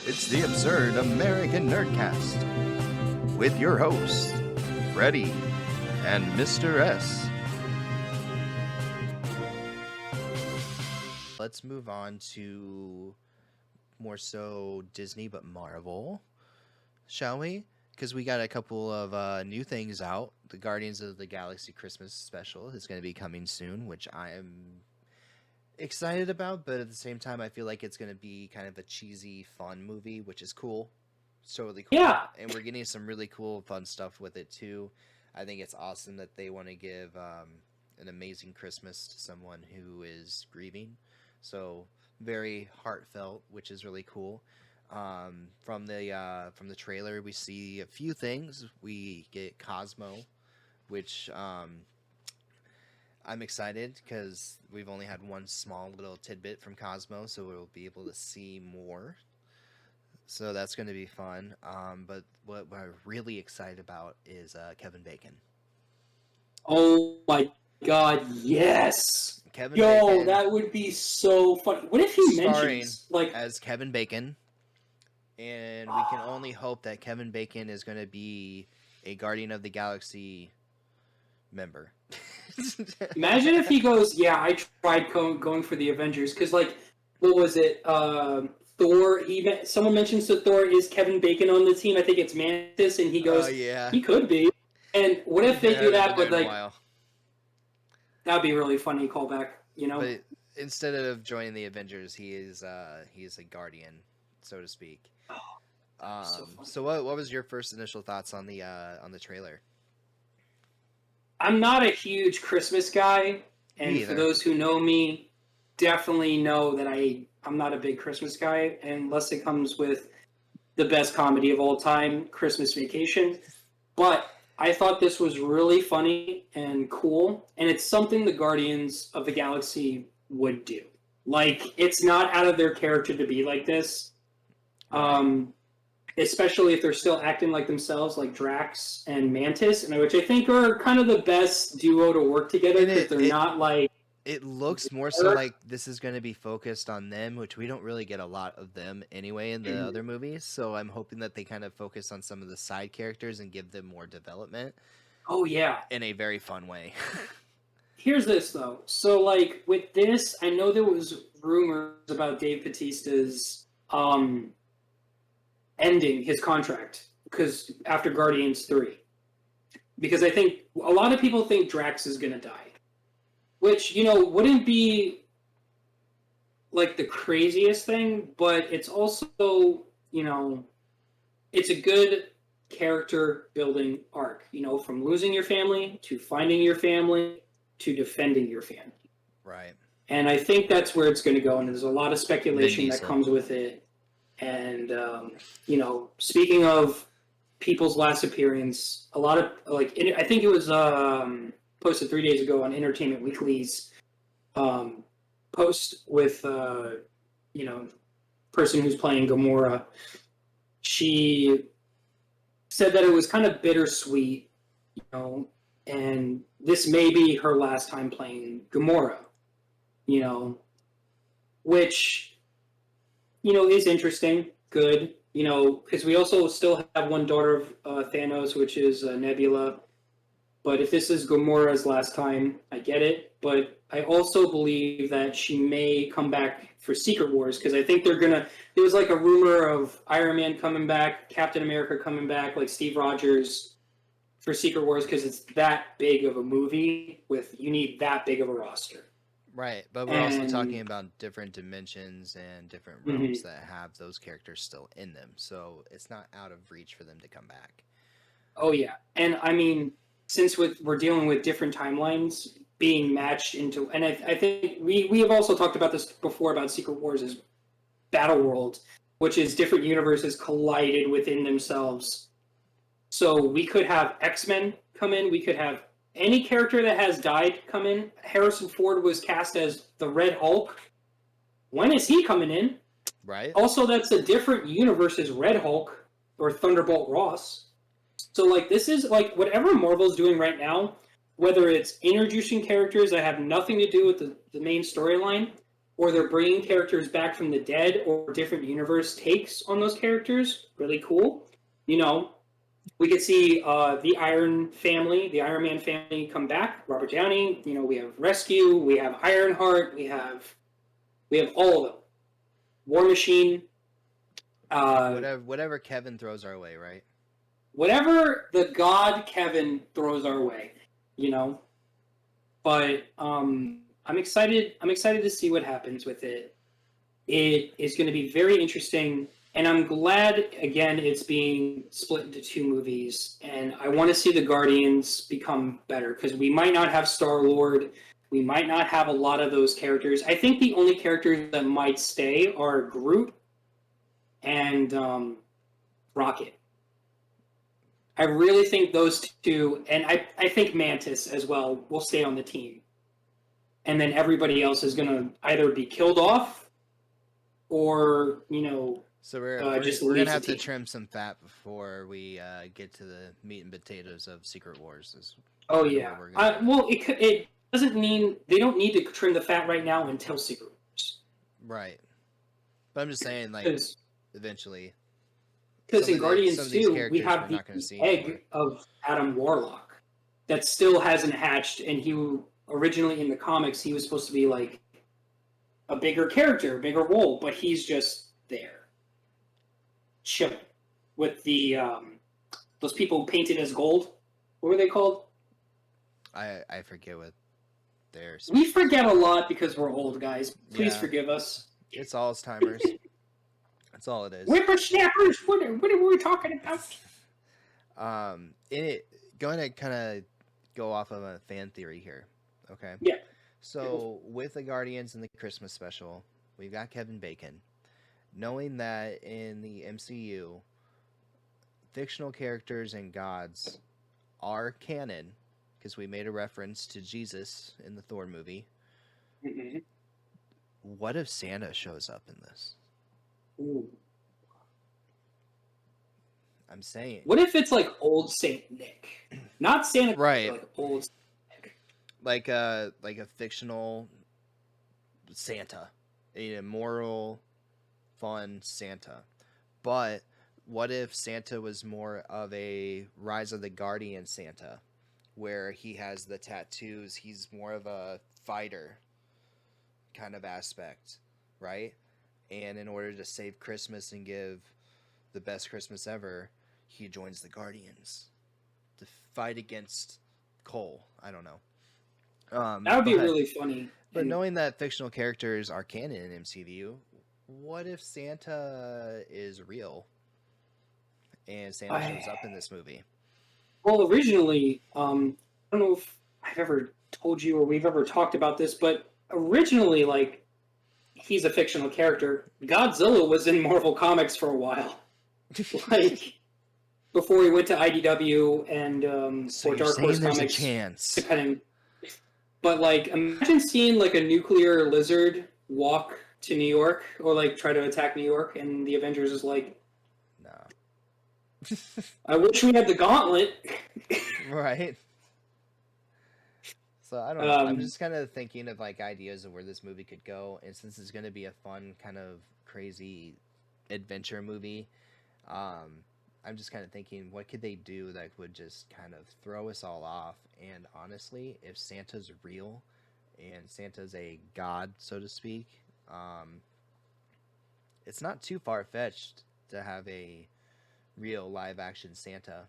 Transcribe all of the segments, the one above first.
It's the Absurd American Nerdcast with your hosts, Freddie and Mr. S. Let's move on to more so Disney but Marvel, shall we? Because we got a couple of new things out. The Guardians of the Galaxy Christmas special is going to be coming soon, which I am excited about, but at the same time I feel like it's going to be kind of a cheesy fun movie, which is cool. It's totally cool. Yeah. And we're getting some really cool fun stuff with it too. I think it's awesome that they want to give an amazing Christmas to someone who is grieving. So very heartfelt, which is really cool. From the trailer we see a few things. We get Cosmo, which I'm excited because we've only had one small little tidbit from Cosmo, so we'll be able to see more. So that's going to be fun. But what I'm really excited about is Kevin Bacon. Oh my God, yes! Kevin Bacon, that would be so funny. What if he mentions as Kevin Bacon? And we can only hope that Kevin Bacon is going to be a Guardian of the Galaxy member. Imagine if he goes, yeah, I tried going for the Avengers, because, what was it? Thor, someone mentions that Thor, is Kevin Bacon on the team? I think it's Mantis, and he goes, yeah. He could be. And what if they do that, but, that'd be a really funny callback, you know? But instead of joining the Avengers, he is a Guardian, so to speak. So what was your first initial thoughts on the trailer? I'm not a huge Christmas guy, and for those who know me, definitely know that I'm not a big Christmas guy, unless it comes with the best comedy of all time, Christmas Vacation. But I thought this was really funny and cool, and it's something the Guardians of the Galaxy would do. It's not out of their character to be like this. Especially if they're still acting like themselves, like Drax and Mantis, which I think are kind of the best duo to work together, because they're not like... It looks more so like this is going to be focused on them, which we don't really get a lot of them anyway in the other movies, so I'm hoping that they kind of focus on some of the side characters and give them more development. Oh, yeah. In a very fun way. Here's this, though. So, with this, I know there was rumors about Dave Bautista's... ending his contract because after Guardians 3, because I think a lot of people think Drax is gonna die, which wouldn't be the craziest thing, but it's also it's a good character building arc, from losing your family to finding your family to defending your family, right? And I think that's where it's going to go, and there's a lot of speculation that comes with it. And, speaking of people's last appearance, a lot of, I think it was posted 3 days ago on Entertainment Weekly's post with, person who's playing Gamora. She said that it was kind of bittersweet, and this may be her last time playing Gamora, which... is interesting, good, because we also still have one daughter of Thanos, which is Nebula. But if this is Gamora's last time, I get it. But I also believe that she may come back for Secret Wars, because I think there was a rumor of Iron Man coming back, Captain America coming back, Steve Rogers for Secret Wars, because it's that big of a movie you need that big of a roster. Right, but we're also talking about different dimensions and different realms that have those characters still in them, so it's not out of reach for them to come back. Oh, yeah. And, since we're dealing with different timelines being matched into... And I think we have also talked about this before about Secret Wars as Battleworld, which is different universes collided within themselves. So we could have X-Men come in, we could have any character that has died come in. Harrison Ford was cast as the Red Hulk. When is he coming in? Right. Also, that's a different universe as Red Hulk or Thunderbolt Ross. So, this is, whatever Marvel's doing right now, whether it's introducing characters that have nothing to do with the main storyline, or they're bringing characters back from the dead, or different universe takes on those characters. Really cool. You know, we could see the Iron family, the Iron Man family, come back. Robert Downey. You know, we have Rescue, we have Ironheart, we have all of them. War Machine. Whatever Kevin throws our way, right? Whatever the god Kevin throws our way, you know. But I'm excited. I'm excited to see what happens with it. It is going to be very interesting, and I'm glad again it's being split into 2 movies. And I want to see the Guardians become better because we might not have Star-Lord, we might not have a lot of those characters. I think the only characters that might stay are Groot and Rocket. I really think those 2, and I think Mantis as well, will stay on the team. And then everybody else is going to either be killed off or, you know, so we're going to have to trim some fat before we get to the meat and potatoes of Secret Wars. Oh, yeah. Well, it doesn't mean they don't need to trim the fat right now until Secret Wars. Right. But I'm just saying, like, eventually. Because in Guardians 2, we have the egg of Adam Warlock that still hasn't hatched, and he originally in the comics he was supposed to be like a bigger character, a bigger role, but he's just there, chilling with the those people painted as gold. What were they called? I forget what they're. We forget a lot because we're old, guys. Please forgive us. It's Alzheimer's. That's all it is. Whippersnappers. What are we talking about? Going to kind of go off of a fan theory here. Okay. Yeah. So with the Guardians and the Christmas special, we've got Kevin Bacon. Knowing that in the MCU, fictional characters and gods are canon, because we made a reference to Jesus in the Thor movie. Mm-hmm. What if Santa shows up in this? Ooh. I'm saying. What if it's like old Saint Nick, not Santa, right? Like old Saint Nick, like a fictional Santa, a immoral, fun Santa. But what if Santa was more of a Rise of the Guardian Santa, where he has the tattoos? He's more of a fighter kind of aspect, right? And in order to save Christmas and give the best Christmas ever, he joins the Guardians to fight against Cole. I don't know. That would be really funny. But knowing that fictional characters are canon in MCU, what if Santa is real and Santa shows up in this movie? Well, originally, I don't know if I've ever told you or we've ever talked about this, but originally, like, he's a fictional character. Godzilla was in Marvel Comics for a while, like before he went to IDW and so or Dark Horse there's Comics. A chance. Depending, but like, imagine seeing like a nuclear lizard walk to New York or like try to attack New York, and the Avengers is like, no. I wish we had the gauntlet. Right. So I don't know. I'm just kind of thinking of like ideas of where this movie could go, and since it's going to be a fun kind of crazy adventure movie, I'm just kind of thinking, what could they do that would just kind of throw us all off? And honestly, if Santa's real and Santa's a god, so to speak, it's not too far-fetched to have a real live-action Santa.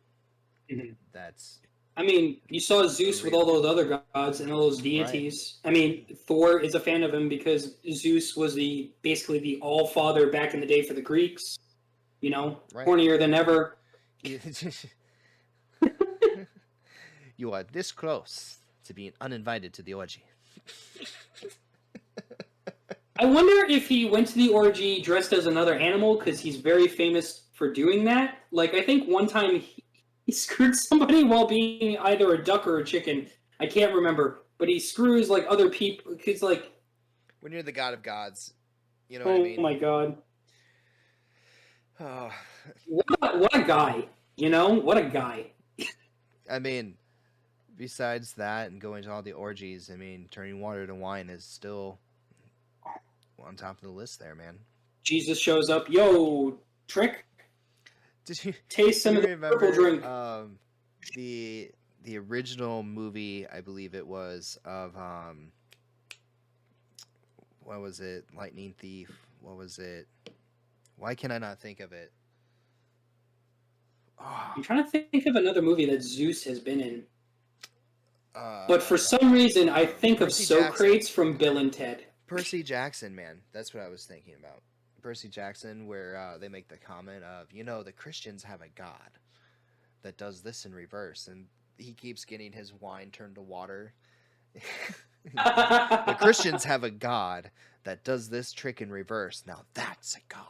Mm-hmm. That's. I mean, you saw Zeus with all those other gods and all those deities. Right. I mean, Thor is a fan of him because Zeus was basically the all-father back in the day for the Greeks. You know, right. Hornier than ever. You are this close to being uninvited to the orgy. I wonder if he went to the orgy dressed as another animal, because he's very famous for doing that. Like, I think one time he screwed somebody while being either a duck or a chicken. I can't remember. But he screws, like, other people. Because, like... when you're the god of gods, you know what I mean? Oh, my God. Oh. What a guy. You know? What a guy. I mean, besides that and going to all the orgies, I mean, turning water to wine is still on top of the list there, man. Jesus shows up. Yo, Trick, Did you taste some you of the purple drink. The original movie, I believe it was, of what was it? Lightning Thief. What was it? Why can I not think of it? I'm trying to think of another movie that Zeus has been in. Oh, But for some reason, I think of Percy Socrates from Bill and Ted. Percy Jackson, man. That's what I was thinking about. Percy Jackson, where they make the comment of, the Christians have a god that does this in reverse, and he keeps getting his wine turned to water. The Christians have a god that does this trick in reverse. Now that's a god.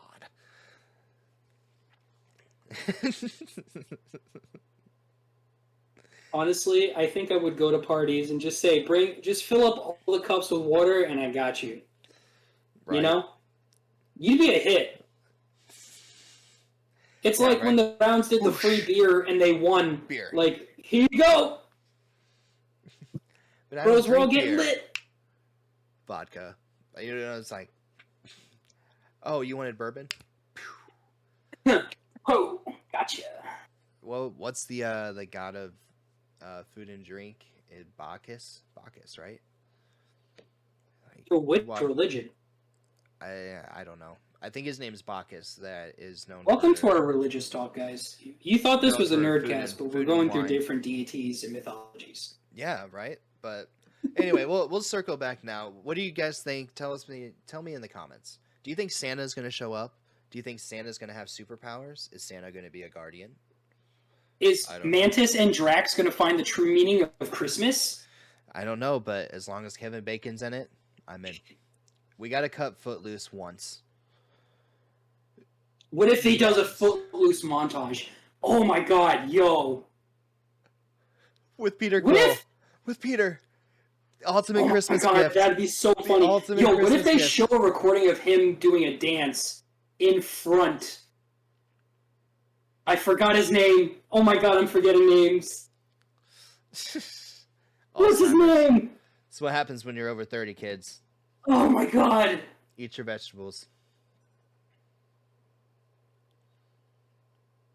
Honestly, I think I would go to parties and just say, just fill up all the cups with water and I got you. Right. You know? You'd be a hit. It's like when the Browns did the free beer and they won. Beer. Like, here you go. But Bros, we're all getting lit. Vodka. It's like, oh, you wanted bourbon? Oh, gotcha. Well, what's the god of food and drink? Bacchus, right? For which religion? I don't know. I think his name is Bacchus. That is known. Welcome to our religious talk, guys. You thought this was a Nerdcast, but we're going through wine. different deities and mythologies. Yeah, right. But anyway, we'll circle back now. What do you guys think? Tell me in the comments. Do you think Santa's going to show up? Do you think Santa's going to have superpowers? Is Santa going to be a guardian? Is Mantis and Drax going to find the true meaning of Christmas? I don't know, but as long as Kevin Bacon's in it, I'm in. We got to cut Footloose once. What if he does a Footloose montage? Oh my god, yo. With Peter Quill. With Peter. Ultimate Christmas gift. That'd be so funny. Yo, what if they show a recording of him doing a dance in front? I forgot his name. Oh my god, I'm forgetting names. What's his name? That's what happens when you're over 30, kids. Oh my god. Eat your vegetables.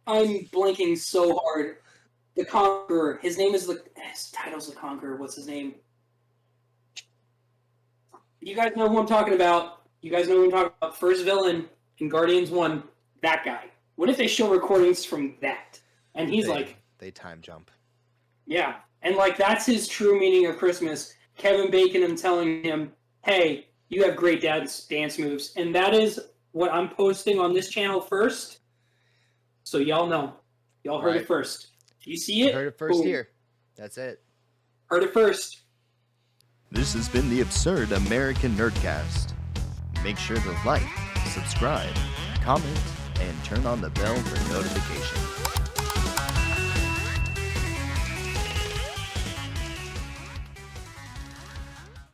I'm blanking so hard. The Conqueror. His title's the Conqueror. What's his name? You guys know who I'm talking about. First villain in Guardians 1. That guy. What if they show recordings from that? And he's they time jump. Yeah. And that's his true meaning of Christmas. Kevin Bacon and telling him, hey, you have great dance moves. And that is what I'm posting on this channel first. So y'all know. Y'all heard it first. If you see it, heard it first boom. here. That's it. Heard it first. This has been the Absurd American Nerdcast. Make sure to like, subscribe, comment, and turn on the bell for notification.